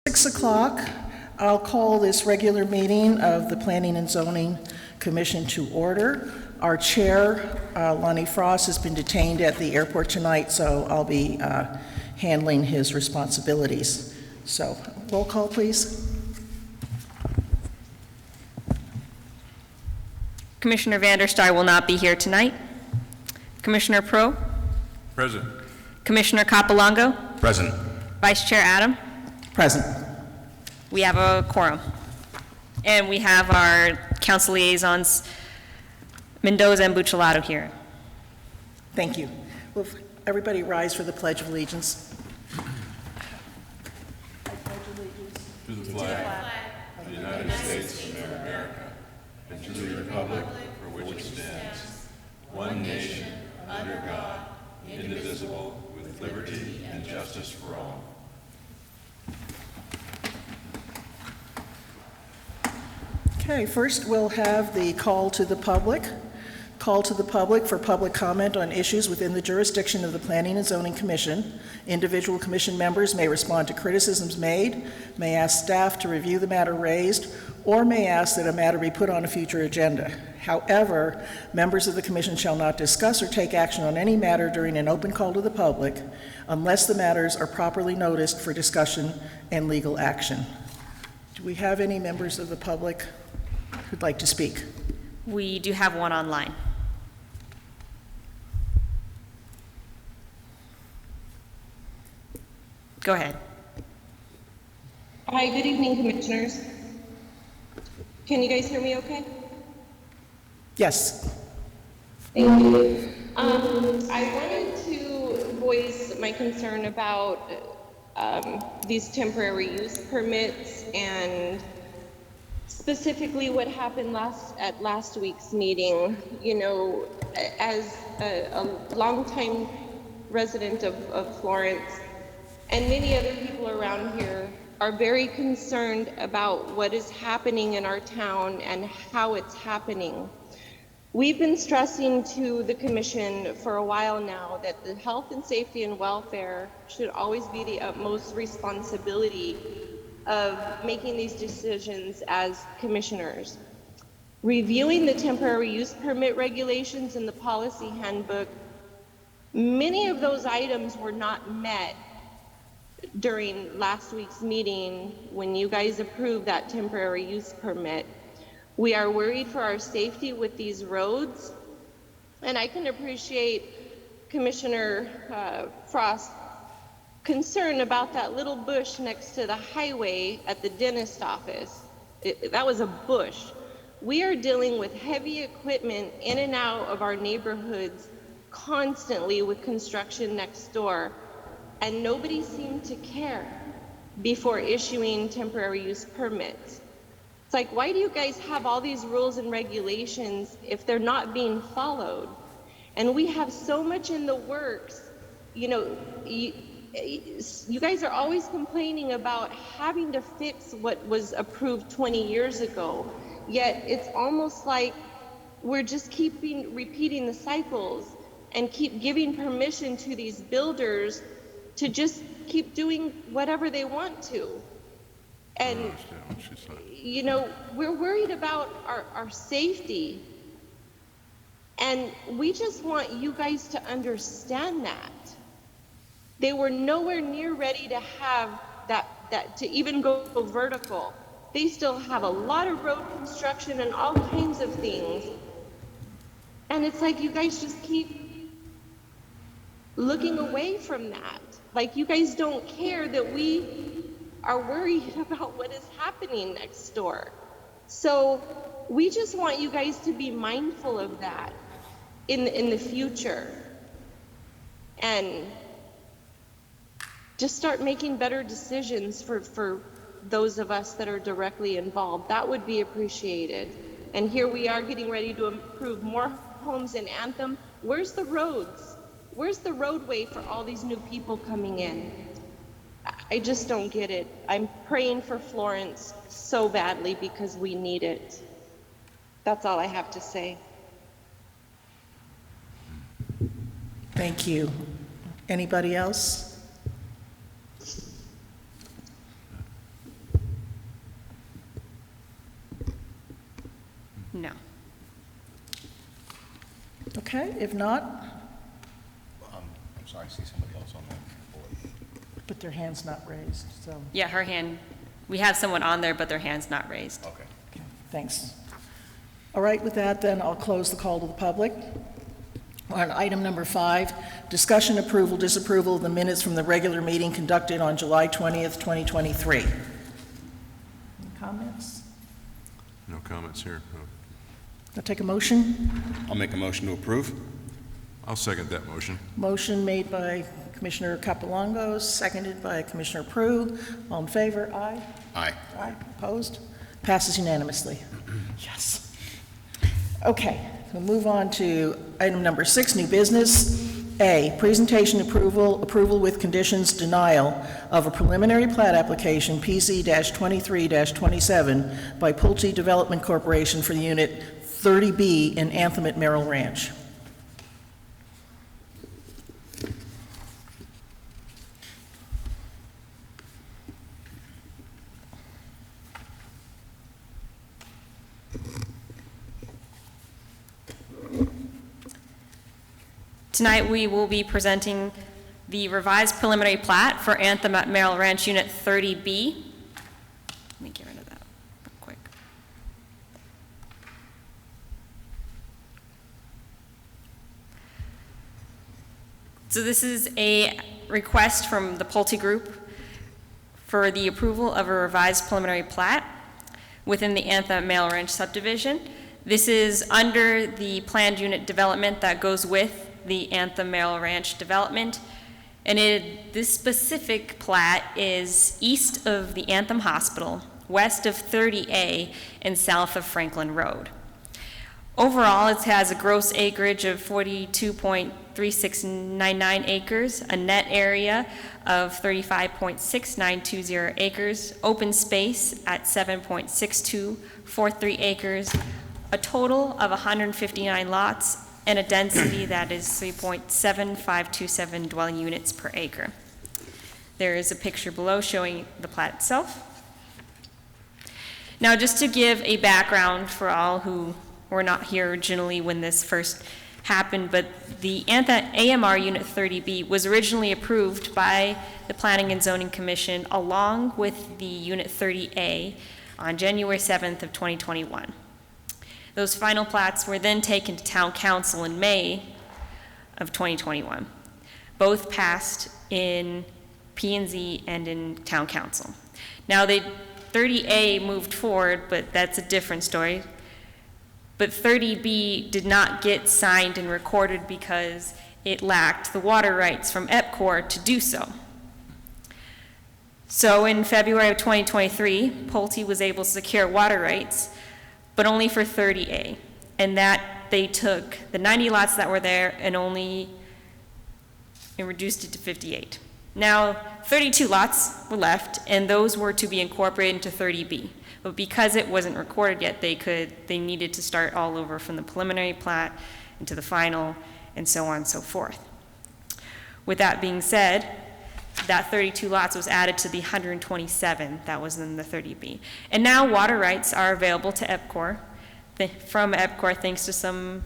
6 o'clock, I'll call this regular meeting of the Planning and Zoning Commission to order. Our chair, Lonnie Frost, has been detained at the airport tonight, so I'll be handling his responsibilities. So, roll call, please. Commissioner Vanderstar will not be here tonight. Commissioner Pro? Present. Commissioner Capolongo? Present. Vice Chair Adam? Present. We have a quorum. And we have our council liaisons, Mendoza and Buccellato, here. Thank you. Will everybody rise for the Pledge of Allegiance? I pledge allegiance To the flag of the United States of America, and to the republic for which it stands, one nation, under God, indivisible, with liberty and justice for all. Okay, first we'll have the call to the public. Call to the public for public comment on issues within the jurisdiction of the Planning and Zoning Commission. Individual commission members may respond to criticisms made, may ask staff to review the matter raised, or may ask that a matter be put on a future agenda. However, members of the commission shall not discuss or take action on any matter during an open call to the public unless the matters are properly noticed for discussion and legal action. Do we have any members of the public who'd like to speak? We do have one online. Go ahead. Hi, good evening, commissioners. Can you guys hear me okay? Yes. Thank you. I wanted to voice my concern about these temporary use permits and specifically what happened at last week's meeting. You know, as a longtime resident of Florence and many other people around here are very concerned about what is happening in our town and how it's happening. We've been stressing to the commission for a while now that the health and safety and welfare should always be the utmost responsibility of making these decisions as commissioners. Reviewing the temporary use permit regulations in the policy handbook, many of those items were not met during last week's meeting when you guys approved that temporary use permit. We are worried for our safety with these roads, and I can appreciate Commissioner Frost's concern about that little bush next to the highway at the dentist office. That was a bush. We are dealing with heavy equipment in and out of our neighborhoods constantly with construction next door, and nobody seemed to care before issuing temporary use permits. It's like, why do you guys have all these rules and regulations if they're not being followed? And we have so much in the works. You know, you guys are always complaining about having to fix what was approved 20 years ago, yet it's almost like we're just repeating the cycles and keep giving permission to these builders to just keep doing whatever they want to. And, you know, we're worried about our safety. And we just want you guys to understand that. They were nowhere near ready to have that to even go vertical. They still have a lot of road construction and all kinds of things. And it's like you guys just keep looking away from that. Like you guys don't care that we are worried about what is happening next door. So we just want you guys to be mindful of that in the future and just start making better decisions for those of us that are directly involved. That would be appreciated. And here we are getting ready to improve more homes in Anthem. Where's the roads? Where's the roadway for all these new people coming in? I just don't get it. I'm praying for Florence so badly because we need it. That's all I have to say. Thank you. Anybody else? No. Okay, if not, I'm sorry, I see somebody else on that board. but their hand's not raised, so, Yeah, her hand, we have someone on there, but their hand's not raised. Okay. okay, thanks. All right, with that, then, I'll close the call to the public. On item number 5, discussion, approval, disapproval of the minutes from the regular meeting conducted on July 20th, 2023. Any comments? No comments here. No. I'll take a motion. I'll make a motion to approve. I'll second that motion. Motion made by Commissioner Capolongos, seconded by Commissioner Prue. All in favor? Aye. Aye. Aye. Opposed? Passes unanimously. Yes. Okay, we'll move on to item number 6, new business. A, presentation approval with conditions denial of a preliminary plat application, PC-23-27, by Pulte Development Corporation for the Unit 30B in Anthem at Merrill Ranch. Tonight, we will be presenting the revised preliminary plat for Anthem at Merrill Ranch Unit 30B. Let me get rid of that real quick. So this is a request from the Pulte Group for the approval of a revised preliminary plat within the Anthem at Merrill Ranch subdivision. This is under the planned unit development that goes with the Anthem Merrill Ranch development. And this specific plat is east of the Anthem Hospital, west of 30A, and south of Franklin Road. Overall, it has a gross acreage of 42.3699 acres, a net area of 35.6920 acres, open space at 7.6243 acres, a total of 159 lots, and a density that is 3.7527 dwelling units per acre. There is a picture below showing the plat itself. Now, just to give a background for all who were not here originally when this first happened, but the AMR Unit 30B was originally approved by the Planning and Zoning Commission along with the Unit 30A on January 7th of 2021. Those final plats were then taken to Town Council in May of 2021. Both passed in P&Z and in Town Council. Now, the 30A moved forward, but that's a different story. But 30B did not get signed and recorded because it lacked the water rights from EPCOR to do so. So in February of 2023, Pulte was able to secure water rights, but only for 30A. And that they took the 90 lots that were there and reduced it to 58. Now, 32 lots were left, and those were to be incorporated into 30B. But because it wasn't recorded yet, they needed to start all over from the preliminary plat into the final, and so on and so forth. With that being said, that 32 lots was added to the 127 that was in the 30B. And now water rights are available to EPCOR, from EPCOR, thanks to some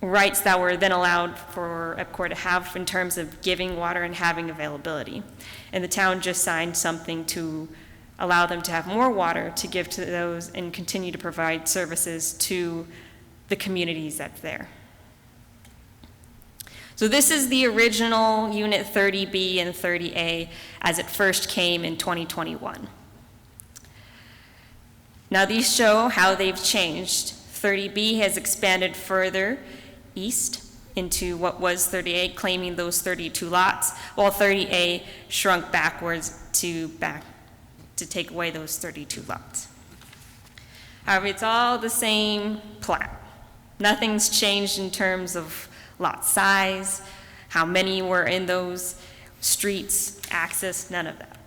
rights that were then allowed for EPCOR to have in terms of giving water and having availability. And the town just signed something to allow them to have more water to give to those and continue to provide services to the communities that's there. So this is the original Unit 30B and 30A as it first came in 2021. Now these show how they've changed. 30B has expanded further east into what was 30A, claiming those 32 lots, while 30A shrunk backwards to take away those 32 lots. However, it's all the same plat. Nothing's changed in terms of lot size, how many were in those streets, access, none of that.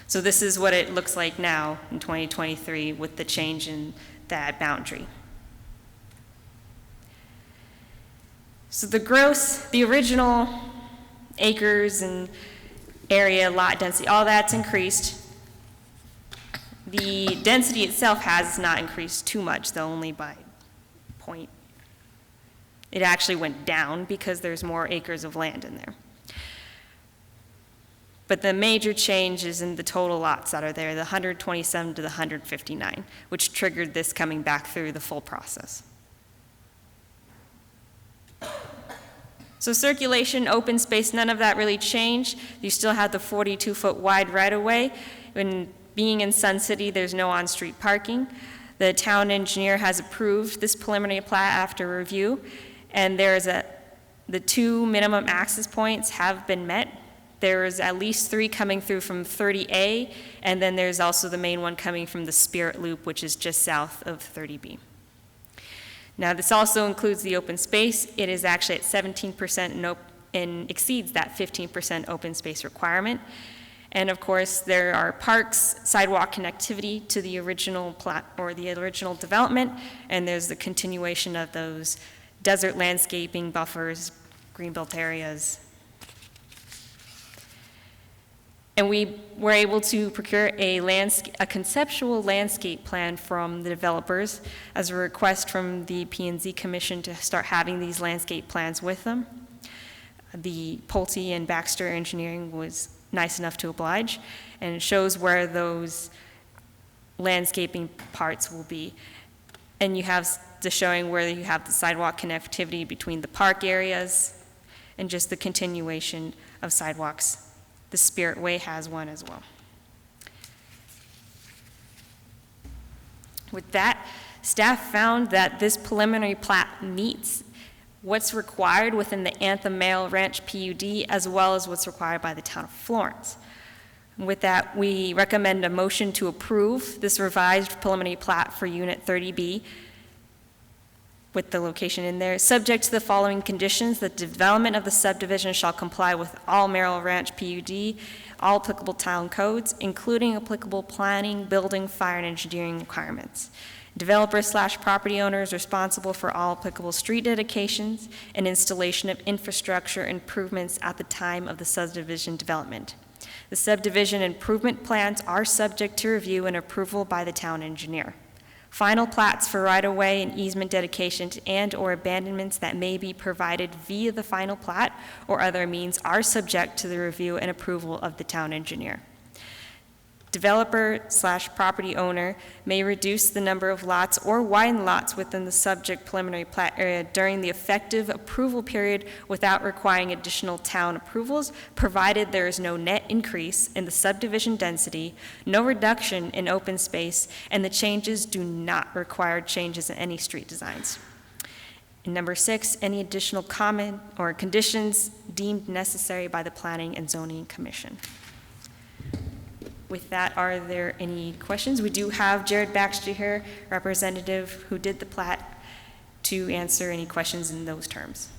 So this is what it looks like now in 2023 with the change in that boundary. So the original acres and area, lot density, all that's increased. The density itself has not increased too much, though only by point. It actually went down because there's more acres of land in there. But the major change is in the total lots that are there, the 127 to the 159, which triggered this coming back through the full process. So circulation, open space, none of that really changed. You still have the 42-foot wide right-of-way. When being in Sun City, there's no on-street parking. The town engineer has approved this preliminary plat after review, and the 2 minimum access points have been met. There's at least 3 coming through from 30A, and then there's also the main one coming from the Spirit Loop, which is just south of 30B. Now, this also includes the open space. It is actually at 17% and exceeds that 15% open space requirement. And of course, there are parks, sidewalk connectivity to the original plat or the original development, and there's the continuation of those desert landscaping buffers, greenbelt areas. And we were able to procure a conceptual landscape plan from the developers as a request from the P&Z Commission to start having these landscape plans with them. The Pulte and Baxter Engineering was nice enough to oblige, and it shows where those landscaping parts will be. And you have the showing where you have the sidewalk connectivity between the park areas and just the continuation of sidewalks. The Spirit Way has one as well. With that, staff found that this preliminary plat meets what's required within the Anthem Merrill Ranch PUD as well as what's required by the town of Florence. With that, we recommend a motion to approve this revised preliminary plat for Unit 30B with the location in there, subject to the following conditions: the development of the subdivision shall comply with all Merrill Ranch PUD, all applicable town codes, including applicable planning, building, fire, and engineering requirements. Developer/property owners responsible for all applicable street dedications and installation of infrastructure improvements at the time of the subdivision development. The subdivision improvement plans are subject to review and approval by the town engineer. Final plats for right-of-way and easement dedications and/or abandonments that may be provided via the final plat or other means are subject to the review and approval of the town engineer. Developer/property owner may reduce the number of lots or widen lots within the subject preliminary plat area during the effective approval period without requiring additional town approvals, provided there is no net increase in the subdivision density, no reduction in open space, and the changes do not require changes in any street designs. And number 6, any additional comment or conditions deemed necessary by the Planning and Zoning Commission. With that, are there any questions? We do have Jared Baxter here, representative who did the plat, to answer any questions in those terms.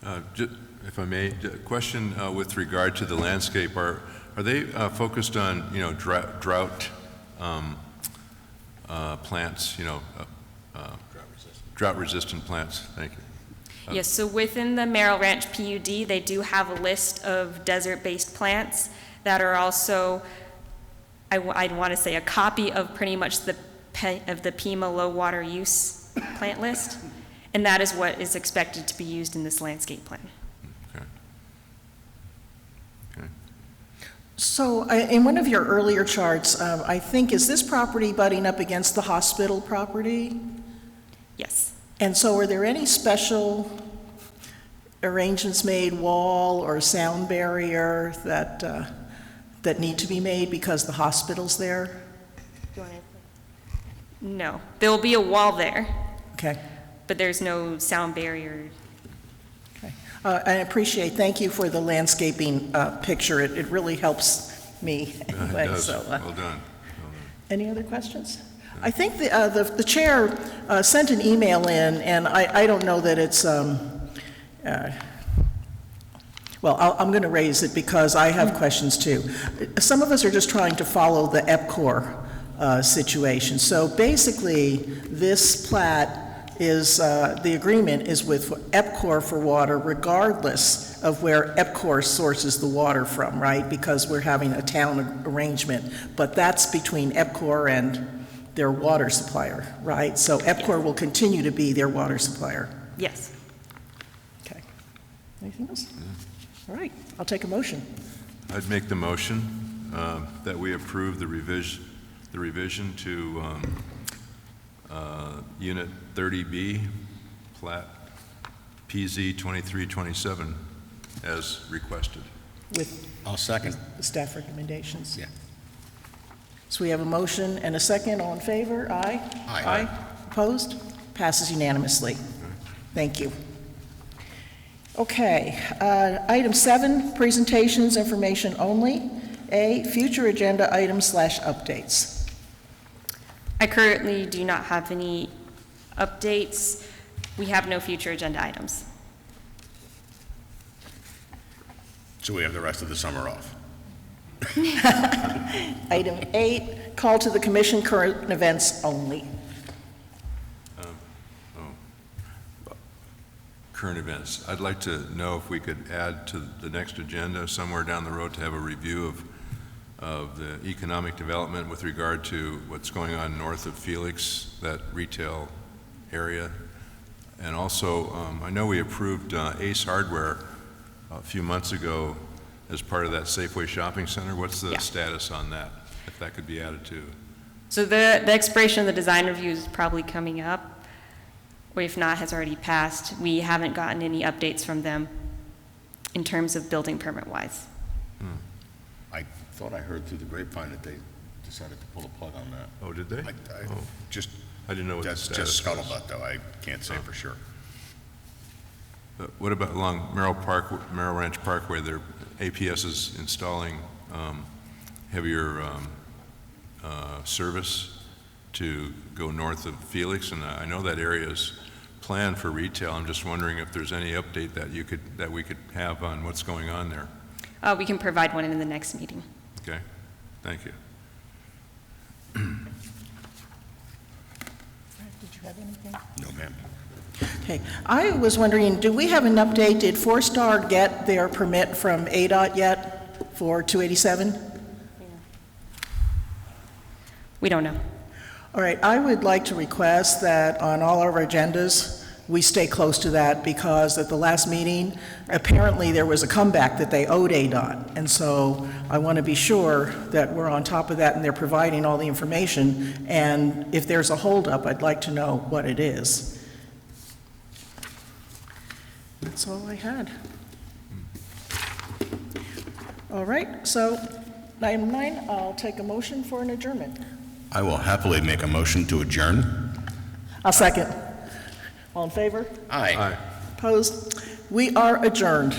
If I may, a question with regard to the landscape. Are they focused on, drought plants, drought-resistant plants? Thank you. Yes, so within the Merrill Ranch PUD, they do have a list of desert-based plants that are also, I'd want to say, a copy of pretty much the PEMA low water use plant list, and that is what is expected to be used in this landscape plan. Okay. So in one of your earlier charts, I think, is this property butting up against the hospital property? Yes. And so are there any special arrangements made, wall or sound barrier, that need to be made because the hospital's there? No, there'll be a wall there, Okay. but there's no sound barrier. Okay. I appreciate, thank you for the landscaping picture. It really helps me anyway. It does. So, Well done. any other questions? I think the chair sent an email in, and I don't know that it's, well, I'm going to raise it because I have questions too. Some of us are just trying to follow the EPCOR situation. So basically, this plat is, the agreement is with EPCOR for water regardless of where EPCOR sources the water from, right? Because we're having a town arrangement, but that's between EPCOR and their water supplier, right? So EPCOR will continue to be their water supplier. Yes. Okay. Anything else? All right, I'll take a motion. I'd make the motion that we approve the revision to Unit 30B, Plat PZ 2327, as requested. With I'll second. the staff recommendations. Yeah. So we have a motion and a second. All in favor? Aye? Aye. Opposed? Passes unanimously. Thank you. Okay, item 7, presentations, information only. A, future agenda items / updates. I currently do not have any updates. We have no future agenda items. So we have the rest of the summer off. Item 8, call to the commission, current events only. Current events. I'd like to know if we could add to the next agenda somewhere down the road to have a review of the economic development with regard to what's going on north of Felix, that retail area. And also, I know we approved Ace Hardware a few months ago as part of that Safeway shopping center. What's the status on that, if that could be added to? So the expiration of the design review is probably coming up, or if not, has already passed. We haven't gotten any updates from them in terms of building permit-wise. I thought I heard through the grapevine that they decided to pull the plug on that. Oh, did they? Just, I didn't know what the that's status just was. scuttlebutt, though. I can't say for sure. What about along Merrill Ranch Parkway? Their APS is installing heavier service to go north of Felix, and I know that area is planned for retail. I'm just wondering if there's any update that we could have on what's going on there. We can provide one in the next meeting. Okay, thank you. Did you have anything? No, ma'am. Okay, I was wondering, do we have an update? Did Four Star get their permit from ADOT yet for 287? We don't know. All right, I would like to request that on all of our agendas, we stay close to that, because at the last meeting, apparently there was a comeback that they owed ADOT. And so I want to be sure that we're on top of that and they're providing all the information. And if there's a holdup, I'd like to know what it is. That's all I had. All right, so item 9, I'll take a motion for an adjournment. I will happily make a motion to adjourn. I'll second. All in favor? Aye. Opposed? We are adjourned.